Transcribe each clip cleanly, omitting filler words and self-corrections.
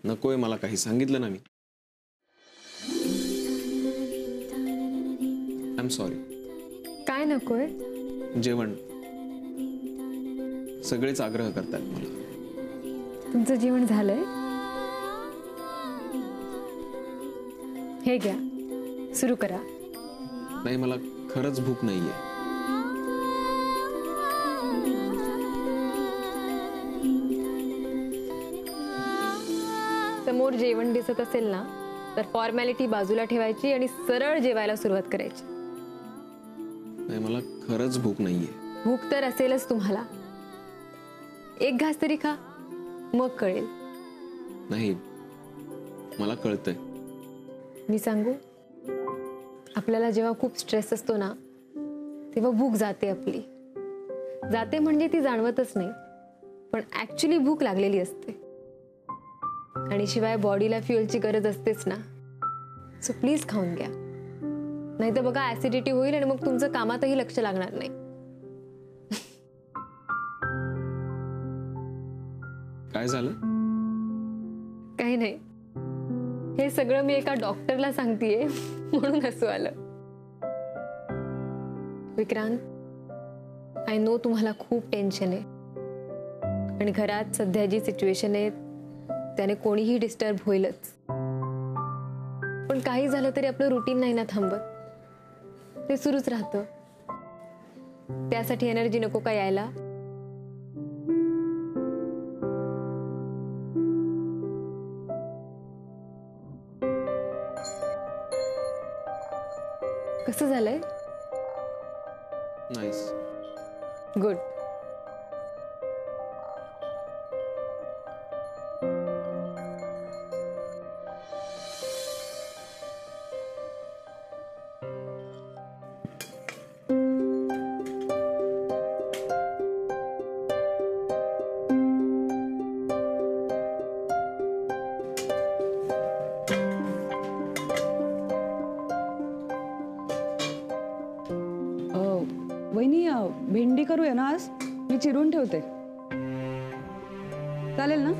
नकोय मला काही, सांगितलं ना मी. I am sorry. काय नकोय? जेवण. सगळेच आग्रह करतात मला. तुमचं जेवण झालंय? हे घ्या, सुरू करा. नाही, मला खरंच भूक नाहीये. समोर जेवण दिसत असेल ना, तर फॉर्मॅलिटी बाजूला ठेवायची आणि सरळ जेवायला सुरुवात करायची. नाही, मला खरंच भूक नाहीये. भूक तर असेलच तुम्हाला. एक घास तरी खा, मग कळेल. नाही, मला कळतंय. मी सांगू, आपल्याला जेव्हा खूप स्ट्रेस असतो ना, तेव्हा भूक जाते आपली. जाते म्हणजे ती जाणवतच नाही, पण ऍक्च्युली भूक लागलेली असते. आणि शिवाय बॉडीला फ्युएलची गरज असतेच ना. सो प्लीज खाऊन घ्या, नाही तर बघा ऍसिडिटी होईल आणि मग तुमचं कामातही लक्ष लागणार नाही. काय झालं? काही नाही, हे सगळं मी एका डॉक्टरला सांगतेय म्हणून हसू आलं. विक्रांत, आय नो तुम्हाला खूप टेन्शन आहे आणि घरात सध्या जी सिच्युएशन आहे त्याने कोणीही डिस्टर्ब होईलच. पण काही झालं तरी आपलं रुटीन नाही ना थांबत, ते सुरूच राहतं. त्यासाठी एनर्जी नको का यायला? कसं झालंय? नाईस. गुड. वहिनी, भेंडी करूया ना आज? मी चिरून ठेवते, चालेल ना?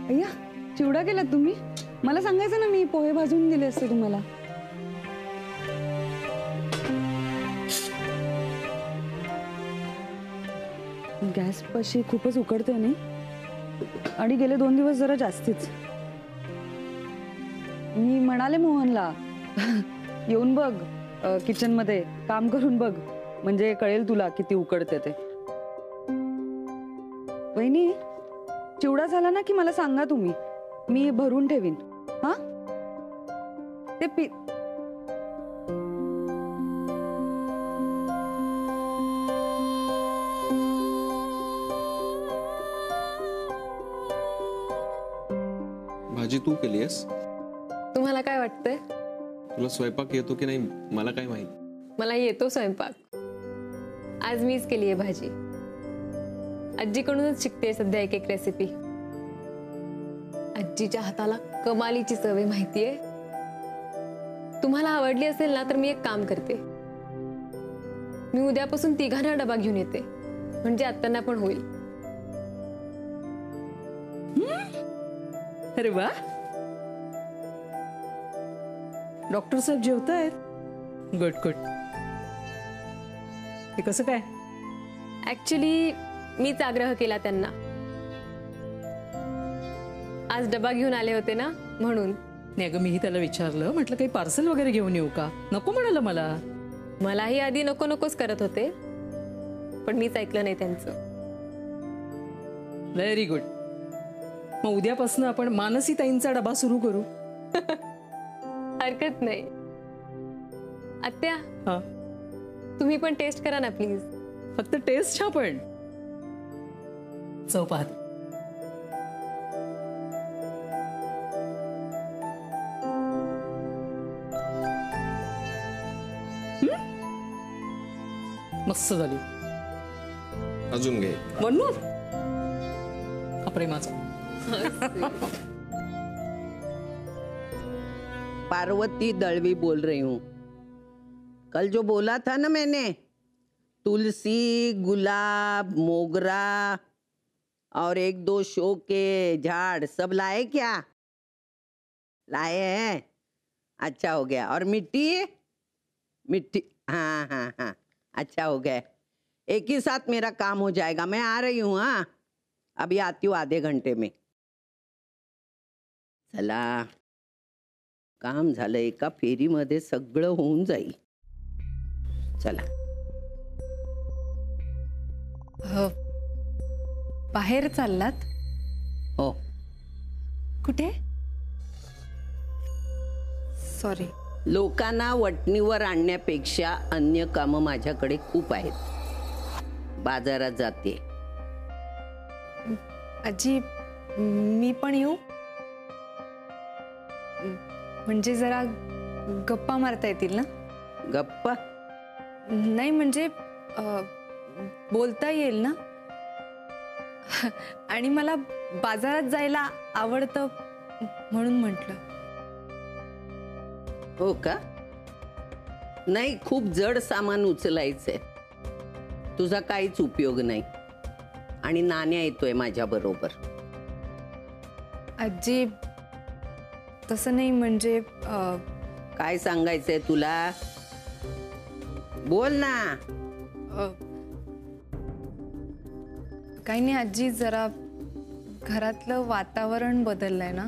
अय्या, चिवडा केलात तुम्ही? मला सांगायचं ना, मी पोहे भाजून दिले असते तुम्हाला. गॅस पाशी खूपच उकडते नाही, आणि गेले 2 दिवस जरा जास्तीच. मी म्हणाले मोहनला येऊन बघ किचन मध्ये काम करून बघ, म्हणजे कळेल तुला किती उकडते ते. वहिनी, चिवडा झाला ना की मला सांगा तुम्ही, मी भरून ठेवीन. हा, ते भाजी तू केलीयस? तुम्हाला काय वाटतंय? तुला स्वयंपाक येतो की नाही मला काय माहित. मला येतो स्वयंपाक. आज मीच केली आहे भाजी. आजीकडूनच शिकते सध्या एक एक रेसिपी. आजीच्या हाताला कमालीची चव आहे माहितीये. तुम्हाला आवडली असेल ना तर मी एक काम करते, मी उद्यापासून 3घांना डबा घेऊन येते, म्हणजे आत्ताना पण होईल. अरे वा, डॉक्टर साहेब जेवतायत. Good good. हे कसं काय? ऍक्च्युली मीच आग्रह केला त्यांना. आज डबा घेऊन आले होते ना म्हणून. नाही अगं, मीही त्याला विचारलं, म्हटलं काही पार्सल वगैरे घेऊन येऊ का? नको म्हणाला मला. मलाही आधी नको नकोच करत होते, पण मीच ऐकलं नाही त्यांचं. Very good. मग उद्यापासून आपण मानसी ताईंचा डबा सुरू करू. हरकत नाही. आत्या, हा, तुम्ही पण टेस्ट करा ना प्लीज. फक्त टेस्ट हा, पण चव पाहत. मस्त झाली. अजून घे. म्हणून हा प्रेमाचा. पार्वती दलवी बोल रही हूँ। कल जो बोला था ना मैंने, तुलसी, गुलाब, मोगरा और 1-2 शो के झाड़ सब लाए क्या? लाए हैं? अच्छा हो गया। और मिट्टी? मिट्टी, हाँ हाँ हाँ, अच्छा हो गया। एक ही साथ मेरा काम हो जाएगा। मैं आ रही हूँ। हाँ, अभी आती हूँ आधे घंटे में। चला, काम झालं, एका फेरीमध्ये सगळं होऊन जाईल. चला. बाहेर चाललात? हो. कुठे? सॉरी. लोकांना वटणीवर आणण्यापेक्षा अन्य कामं माझ्याकडे खूप आहेत. बाजारात जाते. आजी, मी पण येऊ? म्हणजे जरा गप्पा मारता येतील ना? गप्पा? नाही म्हणजे बोलता येईल ना? आणि मला बाजारात जायला आवडतं म्हणून म्हटलं. हो का? नाही, खूप जड सामान उचलायचंय. तुझा काहीच उपयोग नाही. आणि नाण्या येतोय माझ्या बरोबर. आजी, तसं नाही म्हणजे काय सांगायचंय तुला? बोल ना. काही नाही आजी, जरा घरातलं वातावरण बदललंय ना,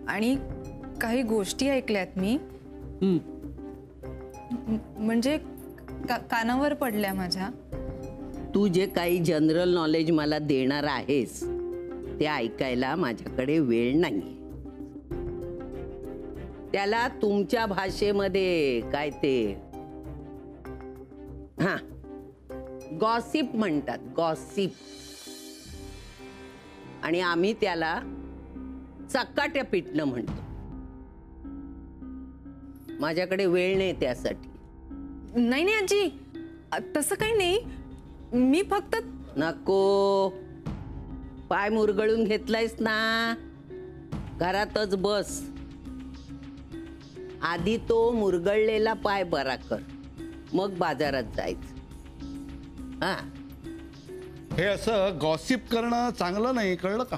आणि काही गोष्टी ऐकल्यात मी. म्हणजे कानावर पडल्या माझ्या. तू जे काही जनरल नॉलेज मला देणार आहेस ते ऐकायला माझ्याकडे वेळ नाही. त्याला तुमच्या भाषेमध्ये काय ते, हा, गॉसिप म्हणतात. गॉसिप. आणि आम्ही त्याला चकाट्या पिटणं म्हणतो. माझ्याकडे वेळ नाही त्यासाठी. नाही नाही आजी, तसं काही नाही. मी फक्त. नको. पाय मुरगळून घेतलायस ना, घरातच बस. आधी तो मुरगळलेला पाय बरा कर, मग बाजारात जायचं. हा, हे असं गॉसिप करणं चांगलं नाही, कळलं का?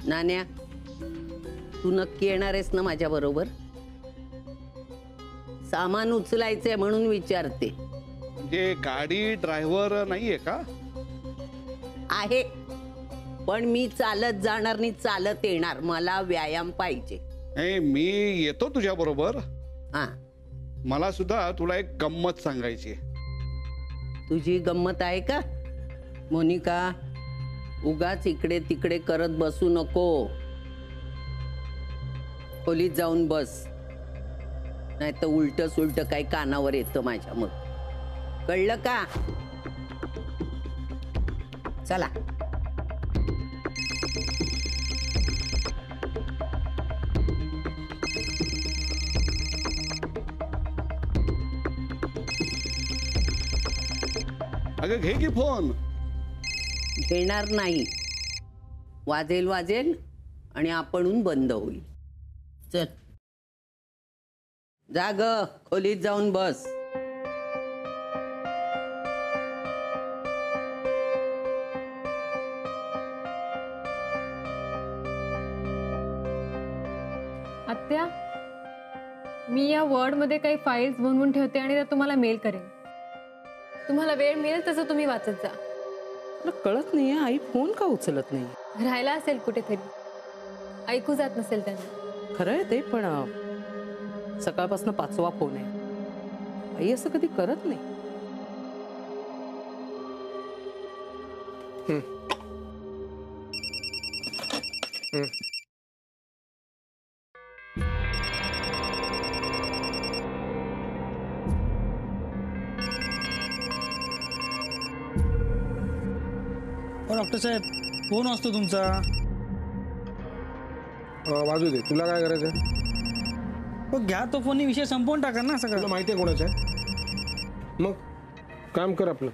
नाण्या, तू नक्की येणार आहेस ना माझ्या बरोबर? सामान उचलायचंय म्हणून विचारते. म्हणजे गाडी ड्रायव्हर नाहीये का? आहे, पण मी चालत जाणार नाही, चालत येणार. मला व्यायाम पाहिजे. नाही, मी येतो तुझ्या बरोबर. हा, मला सुद्धा तुला एक गंमत सांगायची आहे. तुझी गंमत आहे का मोनिका? उगाच इकडे तिकडे करत बसू नको. खोलीत जाऊन बस, नाही तर उलट सुलट काही कानावर येतं माझ्या. मग कळलं का? चला. अगं घे की फोन. घेणार नाही. वाजेल वाजेल आणि आपणहून बंद होईल. चल, जा ग, खोलीत जाऊन बस. आत्या, मी या वर्डमध्ये काही फाईल्स बनवून ठेवते आणि त्या तुम्हाला मेल करेन. तुम्हाला वेळ मिळेल तसं तुम्ही वाचत जा. तुला कळत नाहीये आई फोन का उचलत नाही? राहायला असेल कुठेतरी, ऐकू जात नसेल त्यांना. खरं आहे ते, पण सकाळपासून 5वा फोन आहे. आई असं कधी करत नाही. डॉक्टर साहेब, फोन असतो तुमचा. वाजू दे, तुला काय करायचं? मग घ्या तो फोन, विषय संपवून टाका ना सगळं. तुला माहिती आहे कोणाचं आहे? मग काम कर आपलं.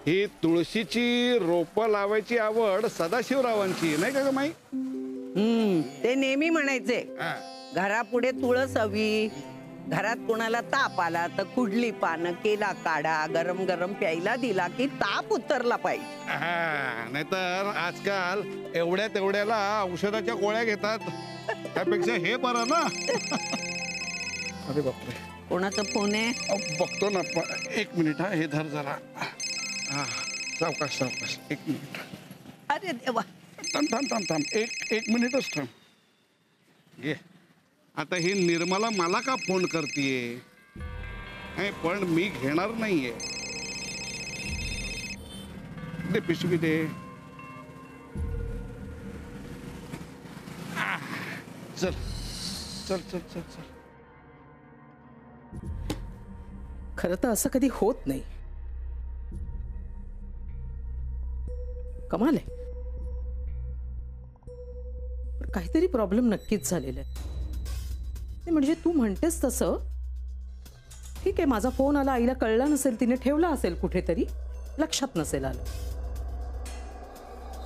ही तुळशीची रोपं लावायची आवड सदाशिवरावांची नाही का ग माई? ते नेहमी म्हणायचे हा. घरापुढे तुळस हवी, घरात कोणाला ताप आला तर कुडली पानं केला काढा, गरम गरम प्यायला दिला की ताप उतरला पाहिजे. हा, नाहीतर आजकाल एवढ्या तेवढ्याला औषधाच्या गोळ्या घेतात, त्यापेक्षा हे बरं ना. अरे बापरे, कोणाचा फोन आहे? बघतो ना. एक मिनिट हा, हे धर जरा. हा, सावकाश सावकाश, एक मिनिट. अरे देवा, थांब थांब थांब थांब, एक मिनिटच थांब. घे. आता ही निर्मला मला का फोन करतीये? पण मी घेणार नाहीये. दे पिशवी दे. चल चल चल चल चल. खरं तर असं कधी होत नाही. कमाल आहे. पण काहीतरी प्रॉब्लेम नक्कीच झालेला आहे. ते म्हणजे तू म्हणतेस तसं ठीक आहे, माझा फोन आला, आईला कळला नसेल, तिने ठेवला असेल कुठेतरी, लक्षात नसेल आलं.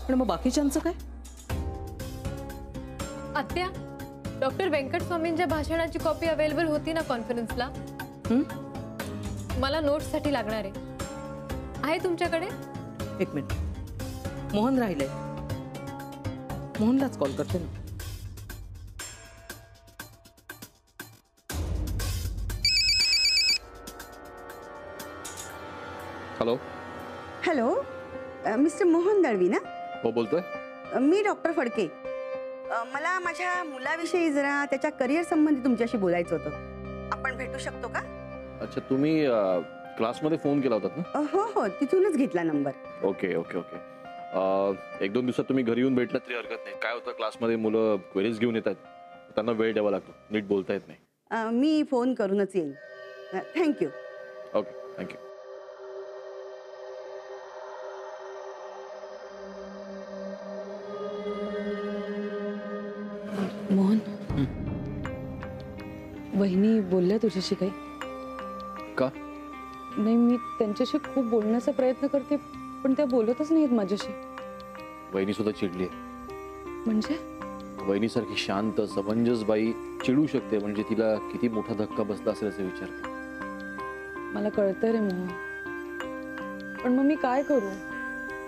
पण मग बाकीच्यांचं काय? आत्या, डॉक्टर वेंकट स्वामींच्या भाषणाची कॉपी अवेलेबल होती ना कॉन्फरन्सला? मला नोट्ससाठी लागणार आहे तुमच्याकडे? एक मिनिट, मोहन राहिलंय, मोहनलाच कॉल करते ना. Hello. Hello, mister Mohan Dalvi ना? हो बोलतोय. मी डॉक्टर फडके. मला माझ्या मुलाविषयी जरा त्याच्या करिअर संबंधी तुमच्याशी बोलायचं होतं. आपण भेटू शकतो का? अच्छा, तुम्ही क्लासमध्ये फोन केला होतात ना? हो हो, तिथूनच घेतला नंबर. Okay okay okay. एक दोन दिवसात तुम्ही घरी येऊन भेटलात तरी हरकत नाही. काय होतं, क्लासमध्ये मुलं क्वेरीज घेऊन येतात, त्यांना वेळ द्यावा लागतो, नीट बोलता येत नाही. मी फोन करूनच येईन. थँक्यू. Okay, thank you. मोहन, वहिनी बोलल्या तुझ्याशी काही? का? नाही, मी त्यांच्याशी खूप बोलण्याचा प्रयत्न करते पण त्या बोलतच नाहीत माझ्याशी. वहिनी सुद्धा चिडली. म्हणजे? वहिनीसारखी शांत समंजस बाई चिडू शकते म्हणजे तिला किती मोठा धक्का बसला असेल असं विचारते. मला कळतंय रे मोहन, पण मग मी काय करू?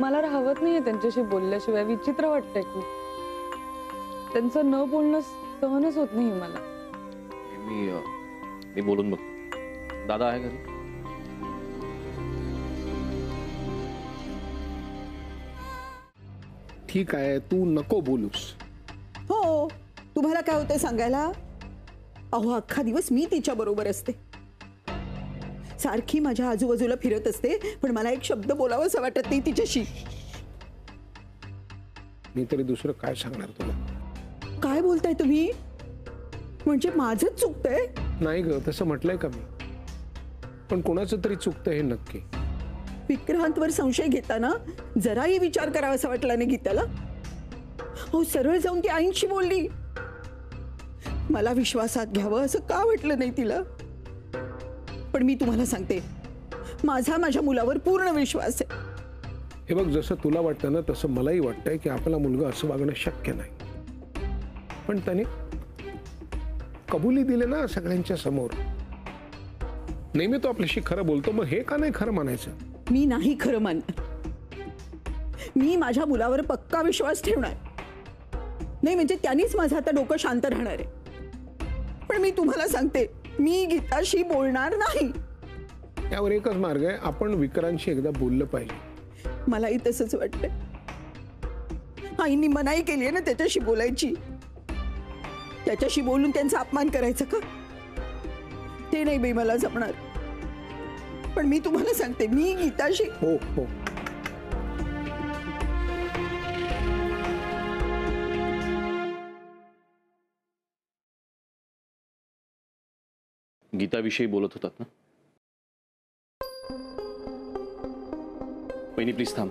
मला राहवत नाहीये त्यांच्याशी बोलल्याशिवाय. विचित्र वाटतंय खूप. त्यांचं न बोलणं सहनच होत नाही मला. मी बोलून बघतो. दादा आहे घरी? ठीक आहे, तू नको बोलूस. हो, तुम्हाला काय होतंय सांगायला? अहो, अख्खा दिवस मी तिच्या बरोबर असते, सारखी माझ्या आजूबाजूला फिरत असते, पण मला एक शब्द बोलावंसं वाटत नाही तिच्याशी. मी तरी दुसरं काय सांगणार तुला? काय बोलताय तुम्ही? म्हणजे माझंच चुकतंय? नाही ग, तसं म्हटलंय का मी? पण कोणाचं तरी चुकतं हे नक्की. विक्रांतवर संशय घेताना जराही विचार करावासा वाटला नाही गीताला. हो, सरळ जाऊन ती आईंशी बोलली. मला विश्वासात घ्यावं असं का वाटलं नाही तिला? पण मी तुम्हाला सांगते, माझ्या मुलावर पूर्ण विश्वास आहे. हे बघ, जसं तुला वाटतं ना तसं मलाही वाटतंय की आपला मुलगा असं वागणं शक्य नाही. पण त्याने कबुली दिले ना सगळ्यांच्या समोर. नेहमी तो आपल्याशी खरं बोलतो, मग हे का नाही खरं मानायचं? मी नाही खरं मानणार. मी माझ्या मुलावर पक्का विश्वास ठेवणार नाही, म्हणजे त्यांनीच माझं आता डोकं शांत राहणार आहे. पण मी तुम्हाला सांगते, मी गीताशी बोलणार नाही. यावर एकच मार्ग आहे, आपण विक्रांतशी एकदा बोललं पाहिजे. मलाही तसंच वाटतंय. आईंनी मनाई केली आहे ना त्याच्याशी बोलायची. त्याच्याशी बोलून त्यांचा अपमान करायचा का? ते नाही बाई मला जमणार. पण मी तुम्हाला सांगते, मी गीताशी. हो हो, गीताविषयी बोलत होतात ना? वहिनी प्लीज थांब.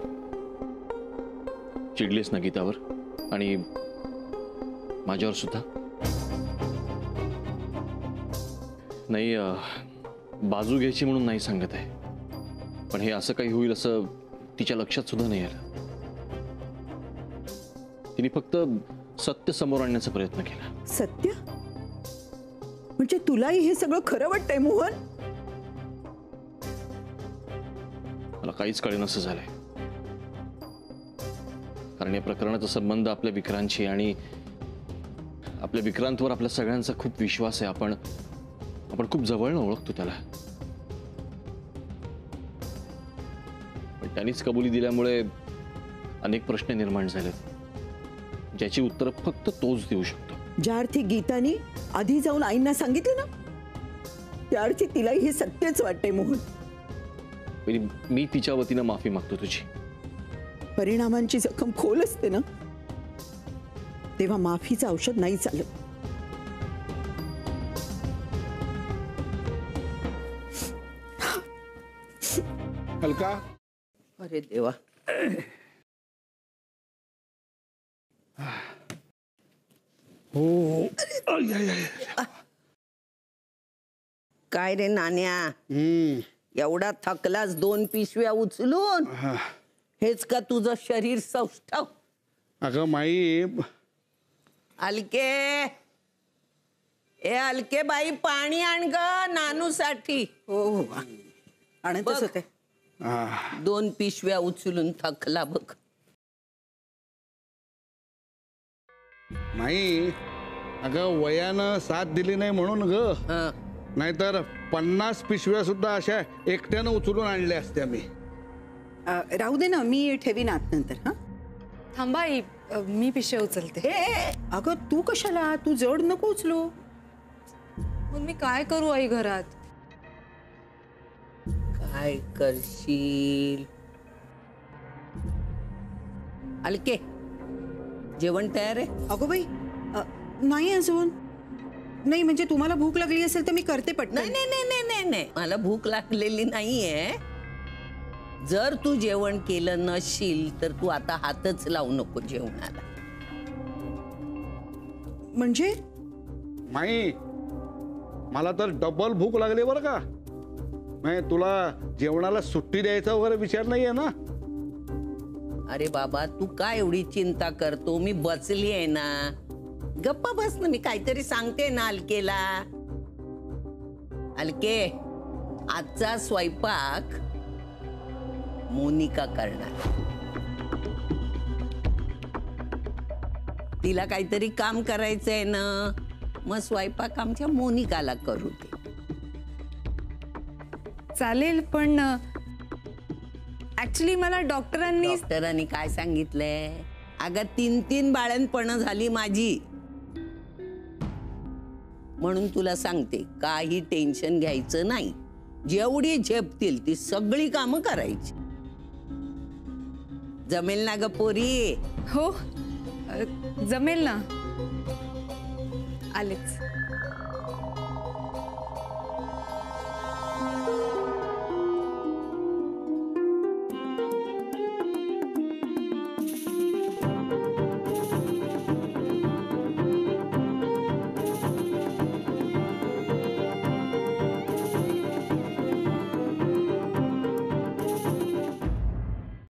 चिडलीस ना गीतावर आणि माझ्यावर सुद्धा? नाही, बाजू घ्यायची म्हणून नाही सांगत आहे, पण हे असं काही होईल असं तिच्या लक्षात सुद्धा नाही आलं. तिने फक्त सत्य समोर आणण्याचा प्रयत्न केला. सत्य म्हणजे तुलाही हे सगळं खरं वाटतंय मोहन? मला काहीच कळेनासं झालंय. कारण या प्रकरणाचा संबंध आपल्या विक्रांतशी आणि आपल्या विक्रांतवर आपल्या सगळ्यांचा खूप विश्वास आहे. आपण खूप जवळनं ओळखतो त्याला. पण त्यांनीच कबुली दिल्यामुळे अनेक प्रश्न निर्माण झाले, ज्याची उत्तर फक्त तोच देऊ शकतो. ज्या अर्थी गीतानी आधी जाऊन आईंना सांगितलं ना, त्या अर्थी तिलाही हे सत्यच वाटतंय मोहन. मी तिच्या वतीनं माफी मागतो तुझी. परिणामांची जखम खोल असते ना, तेव्हा माफीचं औषध नाही चालत. अलका, अरे देवा. हो. काय रे नान्या, एवढा थकलास 2 पिशव्या उचलून? हेच का तुझं शरीर सौष्ठव? अगं माई, अलके, ए अलके बाई, पाणी आण ग नानूसाठी. हो आणतच होते. 2 पिशव्या उचलून थकला बघ. माई, अगं वयानं साथ दिली नाही म्हणून ग, नाहीतर 50 पिशव्या सुद्धा अशा एकट्यानं उचलून आणल्या असत्या मी. राहू दे ना, मी ठेवीन आत नंतर. हा थांबा आई, मी पिशव्या उचलते. अगं तू कशाला, तू जड नको उचलू. मग मी काय करू आई घरात? काय करशील? अलके, जेवण तयार आहे? अगो बाई, नाही अजून. नाही म्हणजे तुम्हाला भूक लागली असेल तर मी करते पटकन. नाही नाही नाही नाही नाही नाही, मला भूक लागलेली नाहीये. जर तू जेवण केलं नशील तर तू आता हातच लावू नको जेवणाला. म्हणजे माई, मला तर डबल भूक लागली बरं का. नाही, तुला जेवणाला सुट्टी द्यायचा वगैरे विचार नाहीये ना? अरे बाबा, तू काय एवढी चिंता करतो? मी बसली आहे ना, गप्पा बस ना. मी काहीतरी सांगते ना अलकेला. अलके, आजचा स्वयंपाक मोनिका करणार. तिला काहीतरी काम करायचंय ना, मग स्वयंपाक आमच्या मोनिकाला करू दे. चालेल, पण ऍक्च्युली मला डॉक्टरांनी काय सांगितलंय? अगं 3 बाळंतपणं झाली माझी, म्हणून तुला सांगते, काही टेन्शन घ्यायचं नाही. जेवढी झेपतील ती सगळी कामं करायची. जमेल ना ग पोरी? हो, जमेल ना. आलेच.